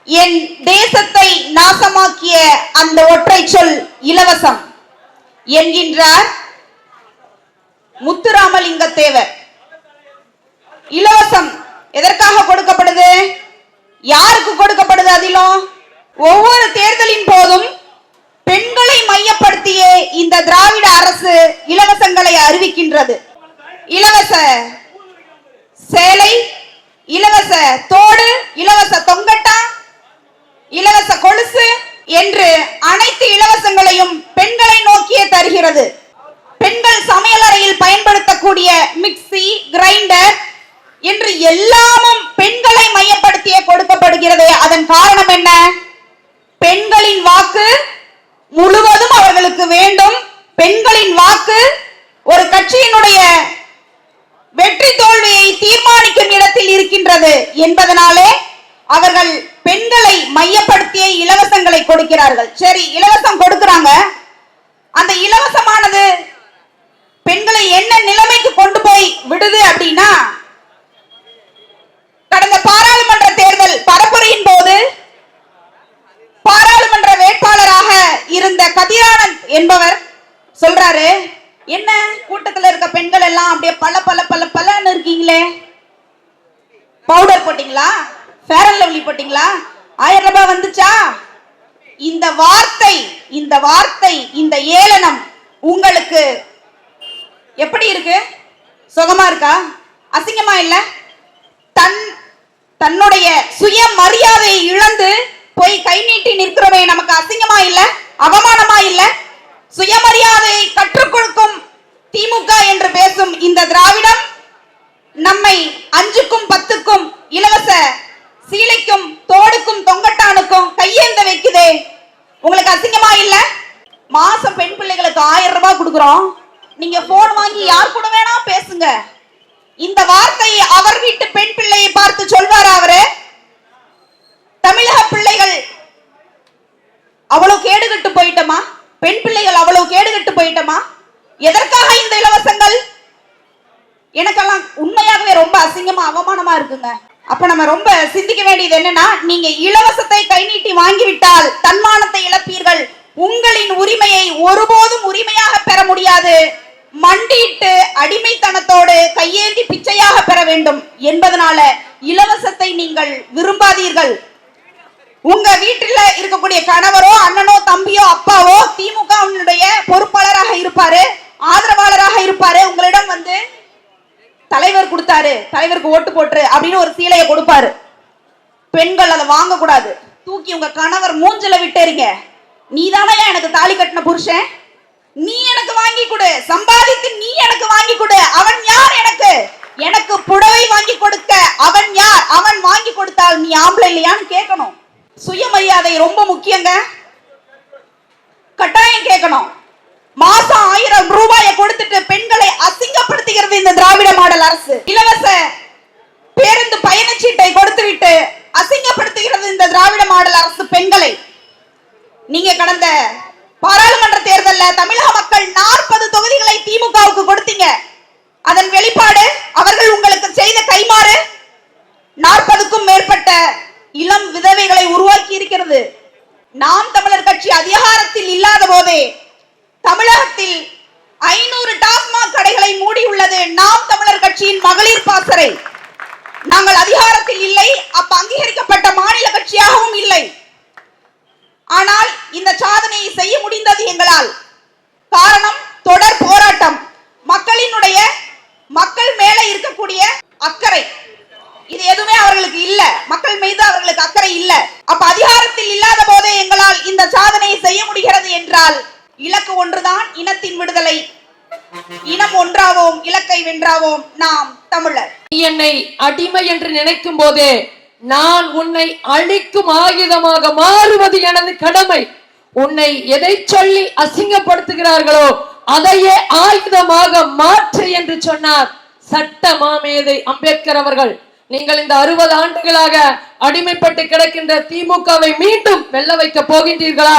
என் தேசத்தை நாசமாக்கிய அந்த ஒற்றை சொல் இலவசம் என்கின்றார் முத்துராமலிங்க தேவர். இலவசம் எதற்காக கொடுக்கப்படுது? யாருக்கு கொடுக்கப்படுது? அதிலும் ஒவ்வொரு தேர்தலின் போதும் பெண்களை மையப்படுத்தியே இந்த திராவிட அரசு இலவசங்களை அறிவிக்கின்றது. இலவச சேலை, இலவச தோடு, இலவச தொங்கட்டா, இலவச கொலுசு என்று அனைத்து இலவசங்களையும் பெண்களை நோக்கியே தருகிறது. பெண்கள் சமையலறையில் பயன்படுத்தக்கூடிய மிக்சி, கிரைண்டர் என்று எல்லாமும் பெண்களை மையப்படுத்தியே கொடுக்கப்படுகிறது. அதன் காரணம் என்ன? பெண்களின் வாக்கு முழுவதும் அவர்களுக்கு வேண்டும். பெண்களின் வாக்கு ஒரு கட்சியினுடைய வெற்றி தோல்வியை தீர்மானிக்கும் இடத்தில் இருக்கின்றது என்பதனாலே அவர்கள் பெண்களை மையப்படுத்திய இலவசங்களை கொடுக்கிறார்கள். சரி, இலவசம் கொடுக்கிறாங்க. அந்த இலவசமானது பெண்களை என்ன நிலைமைக்கு கொண்டு போய் விடுது அப்படின்னா, கடந்த பாராளுமன்ற தேர்தல் பரப்புரையின் போது பாராளுமன்ற வேட்பாளராக இருந்த கதிரானந்த் என்பவர் சொல்றாரு, என்ன கூட்டத்தில் இருக்க பெண்கள் எல்லாம் அப்படியே பல பல பல பலன்னு இருக்கீங்களே, பவுடர் போட்டீங்களா, ஃபேர் அண்ட் லவ்லி போட்டீங்களா, 1000 ரூபாய் வந்துச்சா? இந்த வார்த்தை இந்த ஏளனம் உங்களுக்கு எப்படி இருக்கு? சுகமா இருக்கா? அசிங்கமா இல்ல? தன்னுடைய சுய மரியாதையை இழந்து போய் கை நீட்டி நிற்கிறவே நமக்கு அசிங்கமா இல்ல? அவமானமா இல்ல? சுயமரியாதையை கற்றுக் கொடுக்கும் திமுக என்று பேசும் இந்த திராவிடம் நம்மை 5க்கும் 10க்கும் இலவச சீலைக்கும் தோடுக்கும் தொங்கட்டானுக்கும் கையேந்த வைக்குதே. உங்களுக்கு அசிங்கமா இல்ல? மாசம் பெண் பிள்ளைகளுக்கு 1000 ரூபாய் கொடுக்கிறோம். நீங்க போன் வாங்கி யார் கூட வேணா பேசுங்க. இந்த வார்த்தையை அவர் வீட்டு பெண் பிள்ளையை பார்த்து சொல்வார் அவரு? தமிழக பிள்ளைகள் அவ்வளவு கேடுகட்டு போயிட்டமா? பெண் பிள்ளைகள் அவ்வளவு கேடுகட்டு போயிட்டமா? எதற்காக இந்த இலவசங்கள்? எனக்கெல்லாம் உண்மையாகவே ரொம்ப அசிங்கமா அவமானமா இருக்குங்க. அப்ப நம்ம ரொம்ப சிந்திக்க வேண்டியது என்னன்னா, நீங்க இலவசத்தை கை நீட்டி வாங்கிவிட்டால் தன்மானத்தை இழப்பீர்கள். உங்களின் உரிமையை ஒருபோதும் உரிமையாக பெற முடியாது. மண்டியிட்டு அடிமைத்தனத்தோடு கையேந்தி பிச்சையாக பெற வேண்டும் என்பதனால இலவசத்தை நீங்கள் விரும்பாதீர்கள். உங்க வீட்டில் இருக்கக்கூடிய கணவரோ அண்ணனோ தம்பியோ அப்பாவோ திமுகவினுடைய பொறுப்பாளராக இருப்பாரு, ஆதரவாளராக இருப்பாரு. உங்களிடம் வந்து தலைவர் கொடுத்தாரு, தலைவருக்கு ஓட்டு போட்டுரு அப்படின்னு ஒரு சீலையை கொடுப்பாரு. பெண்கள் அதை வாங்க கூடாது. தூக்கி உங்க கணவர் மூஞ்சில விட்டுறீங்க. நீ தானே எனக்கு தாலி கட்டின புருஷன், நீ எனக்கு வாங்கி கொடு, சம்பாதித்து நீ எனக்கு வாங்கி கொடு. அவன் யார்? எனக்கு புடவை வாங்கி கொடுக்க அவன் யார்? அவன் வாங்கி கொடுத்தால் நீ ஆம்பளை இல்லையான்னு கேட்கணும். சுயமரியாதை ரொம்ப முக்கியங்க. கட்டாயம் கேட்கணும். மாசம் 1000 ரூபாயை கொடுத்துட்டு பெண்களை அசிங்கப்படுத்துகிறது இந்த திராவிட மாடல் அரசு. இலவச பேருந்து பயணச்சீட்டை கொடுத்துவிட்டு அசிங்கப்படுத்துகிறது இந்த திராவிட மாடல் அரசு பெண்களை. நீங்க கடந்த பாராளுமன்ற தேர்தலில் தமிழக மக்கள் 40 தொகுதிகளை திமுகவுக்கு கொடுத்தீங்க. அதன் வெளிப்பாடு அவர்கள் உங்களுக்கு செய்த கைமாறு 40க்கும் மேற்பட்ட இளம் விதவைகளை உருவாக்கி இருக்கிறது. நாம் தமிழர் கட்சி அதிகாரத்தில் இல்லாத போதே தமிழகத்தில் 500 டாஸ்மாக் கடைகளை மூடியுள்ளது நாம் தமிழர் கட்சியின் மகளிர் பாசறை. நாங்கள் அதிகாரத்தில் இல்லை, அப்ப அங்கீகரிக்கப்பட்ட மாநில கட்சியாகவும் இல்லை. ஆனால் இந்த சாதனையை செய்ய முடிந்தது எங்களால். காரணம் தொடர் போராட்டம், மக்கள் மேல இருக்கக்கூடிய அக்கறை. இது எதுவுமே அவர்களுக்கு இல்ல, மக்கள் மீது அவர்களுக்கு அக்கறை இல்ல. அப்ப அதிகாரத்தில் இல்லாத போதே எங்களால் இந்த சாதனையை செய்ய முடிகிறது என்றால் இலக்கு ஒன்றுதான், இனத்தின் விடுதலை. இனம் ஒன்றாவோம், இலக்கை வென்றாவோம் நாம் தமிழர். என்னை அடிமை என்று நினைக்கும் போதே நான் உன்னை அழிக்கும் ஆயுதமாக மாறுவது எனது கடமை. உன்னை எதை சொல்லி அசிங்கப்படுத்துகிறார்களோ அதையே ஆயுதமாக மாற்று என்று சொன்னார் சட்ட மாமேதை அம்பேத்கர் அவர்கள். நீங்கள் இந்த 60 ஆண்டுகளாக அடிமைப்பட்டு கிடக்கின்ற திமுகவை மீண்டும் வெல்ல வைக்க போகின்றீர்களா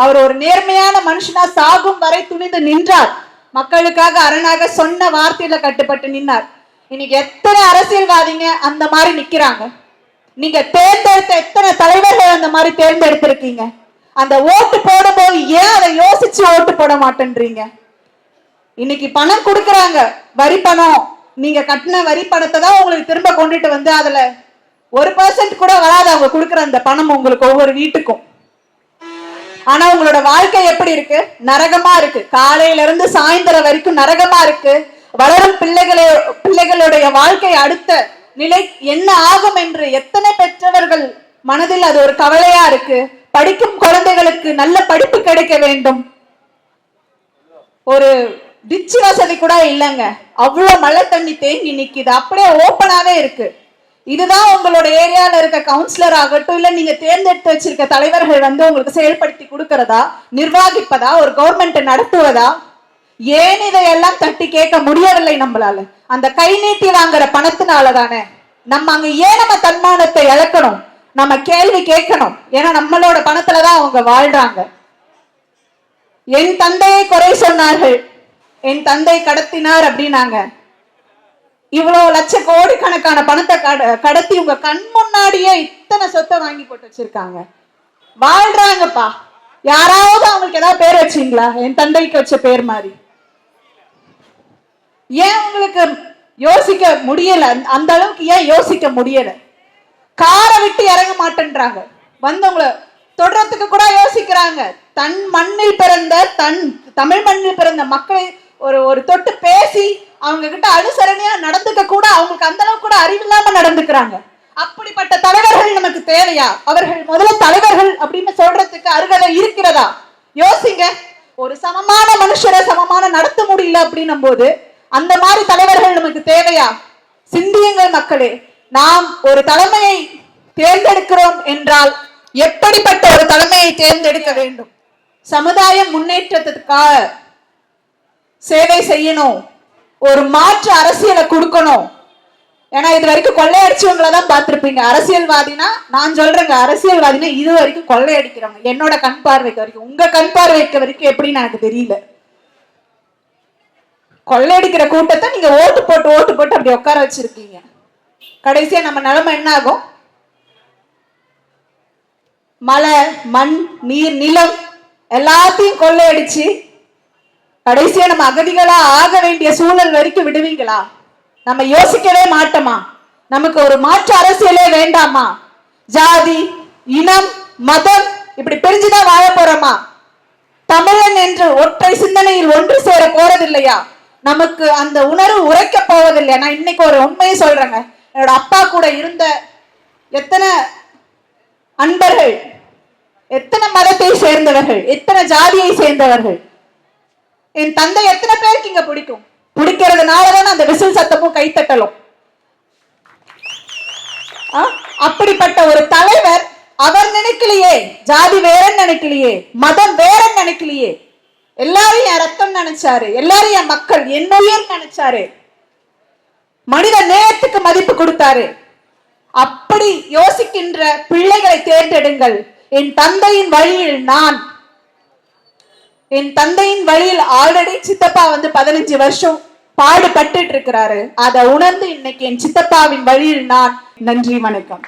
அவர் ஒரு நேர்மையான மனுஷனா சாகும் வரை துணிந்து நின்றார். மக்களுக்காக அரணாக சொன்ன வார்த்தையில கட்டுப்பட்டு நின்னார். இன்னைக்கு எத்தனை அரசியல்வாதிங்க அந்த மாதிரி நிக்கிறாங்க. நீங்க தேர்ந்தெடுத்த எத்தனை தலைவர்கள் அந்த மாதிரி தேர்ந்தெடுத்திருக்கீங்க. அந்த ஓட்டு போடும்போது ஏன் அதை யோசிச்சு ஓட்டு போட மாட்டேன்றீங்க? இன்னைக்கு பணம் கொடுக்கறாங்க, வரி பணம். நீங்க கட்டின வரி பணத்தை தான் உங்களுக்கு திரும்ப கொண்டுட்டு வந்து அதுல 1% கூட வராது அவங்க கொடுக்குற அந்த பணம் உங்களுக்கு ஒவ்வொரு வீட்டுக்கும். ஆனா உங்களோட வாழ்க்கை எப்படி இருக்கு? நரகமா இருக்கு. காலையில இருந்து சாயந்தரம் வரைக்கும் நரகமா இருக்கு. வளரும் பிள்ளைகளுடைய வாழ்க்கை அடுத்த நிலை என்ன ஆகும் என்று எத்தனை பெற்றவர்கள் மனதில் அது ஒரு கவலையா இருக்கு. படிக்கும் குழந்தைகளுக்கு நல்ல படிப்பு கிடைக்க வேண்டும். ஒரு டிச்சு வசதி கூட இல்லைங்க. அவ்வளவு மழை தண்ணி தேங்கி நிக்குது, அப்படியே ஓப்பனாவே இருக்கு. இதுதான் உங்களோட ஏரியால இருக்க கவுன்சிலர் ஆகட்டும், இல்ல நீங்க தேர்ந்தெடுத்து வச்சிருக்க தலைவர்கள் வந்து உங்களுக்கு செயல்படுத்தி கொடுக்கறதா, நிர்வாகிப்பதா, ஒரு கவர்மெண்ட் நடத்துவதா? ஏன் இதையெல்லாம் தட்டி கேட்க முடியவில்லை நம்மளால? அந்த கை நீட்டி வாங்குற பணத்தினால தானே. நம்ம அங்க ஏன் நம்ம தன்மானத்தை இழக்கணும்? நம்ம கேள்வி கேட்கணும். ஏன்னா நம்மளோட பணத்துலதான் அவங்க வாழ்றாங்க. என் தந்தையை குறை சொன்னார்கள், என் தந்தை கடத்தினார் அப்படின்னாங்க. இவ்வளவு லட்ச கோடிக்கணக்கான பணத்தை கடத்தி உங்க கண் முன்னாடியே இத்தனை சொத்தை வாங்கி போட்டு வச்சிருக்காங்க. வாழ்றாங்கப்பா. யாராவது அவங்களுக்கு ஏதாவது பேர் வச்சீங்களா? என் தந்தைக்கு வச்ச பேர் மாதிரி. ஏன் உங்களுக்கு யோசிக்க முடியல? அந்த அளவுக்கு ஏன் யோசிக்க முடியல? காரை விட்டு இறங்க மாட்டேன்றாங்க. வந்தவங்களை தொடர்றதுக்கு கூட யோசிக்கிறாங்க. தன் மண்ணில் பிறந்த தமிழ் மண்ணில் பிறந்த மக்களை ஒரு தொட்டு பேசி அவங்க கிட்ட அனுசரணையா நடந்துக்க கூட அவங்களுக்கு அந்த அளவுக்கு கூட அறிவில்லாம நடந்துக்கிறாங்க. அப்படிப்பட்ட தலைவர்கள் நமக்கு தேவையா? அவர்கள் முதல்ல தலைவர்கள் அப்படின்னு சொல்றதுக்கு அருகதை இருக்கிறதா? யோசிங்க. ஒரு சமமான மனுஷரை சமமான நடத்த முடியல அப்படின்னும் போது அந்த மாதிரி தலைவர்கள் நமக்கு தேவையா? சிந்தியுங்கள் மக்களே. நாம் ஒரு தலைமையை தேர்ந்தெடுக்கிறோம் என்றால் எப்படிப்பட்ட ஒரு தலைமையை தேர்ந்தெடுக்க வேண்டும்? சமுதாய முன்னேற்றத்துக்காக சேவை செய்யணும். ஒரு மாற்று அரசியலை கொடுக்கணும். ஏன்னா இது வரைக்கும் கொள்ளையடிச்சவங்களை தான் பார்த்திருப்பீங்க. அரசியல்வாதினா நான் சொல்றேங்க, அரசியல்வாதினா இது வரைக்கும் கொள்ளையடிக்கிறவங்க. என்னோட கண் பார்வைக்கு வரைக்கும், உங்க கண் பார்வைக்கு வரைக்கும் எப்படின்னு எனக்கு தெரியல. கொள்ளையடிக்கிற கூட்டத்தை நீங்க ஓட்டு போட்டு அப்படி உட்கார வச்சிருக்கீங்க. கடைசியா நம்ம நிலைமை என்ன ஆகும்? மலை, மண், நீர், நிலம் எல்லாத்தையும் கொள்ளையடிச்சு கடைசியா நம்ம அகதிகளா ஆக வேண்டிய சூழல் வரைக்கும் விடுவீங்களா? நம்ம யோசிக்கவே மாட்டோமா? நமக்கு ஒரு மாற்று அரசியலே வேண்டாமா? ஜாதி, இனம், மதம் இப்படி பிரிஞ்சுதான் வாழ போறோமா? தமிழன் என்று ஒற்றை சிந்தனையில் ஒன்று சேர போறதில்லையா? நமக்கு அந்த உணர்வு உரைக்க போவதில்லை. நான் இன்னைக்கு ஒரு உண்மையை சொல்றேங்க. என்னோட அப்பா கூட இருந்த எத்தனை அன்பர்கள், எத்தனை மதத்தை சேர்ந்தவர்கள், எத்தனை ஜாதியை சேர்ந்தவர்கள், என் தந்தை எத்தனை பேருக்கு இங்க பிடிக்கும். பிடிக்கிறதுனாலதான் அந்த விசில் சத்தமும் கைத்தட்டலும். அப்படிப்பட்ட ஒரு தலைவர் அவர் நினைக்கலையே. ஜாதி வேறன்னு நினைக்கலையே, மதம் வேறன்னு நினைக்கலையே. எல்லாரும் என் ரத்தம் நினைச்சாரு, எல்லாரும் என் மக்கள், என் உயிர் நினைச்சாரு. மனித நேயத்துக்கு மதிப்பு கொடுத்தாரு. அப்படி யோசிக்கின்ற பிள்ளைகளை தேர்ந்தெடுங்கள். என் தந்தையின் வழியில் என் தந்தையின் வழியில் ஆல்ரெடி சித்தப்பா 15 வருஷம் பாடுபட்டு இருக்கிறாரு. அதை உணர்ந்து இன்னைக்கு என் சித்தப்பாவின் வழியில் நான். நன்றி, வணக்கம்.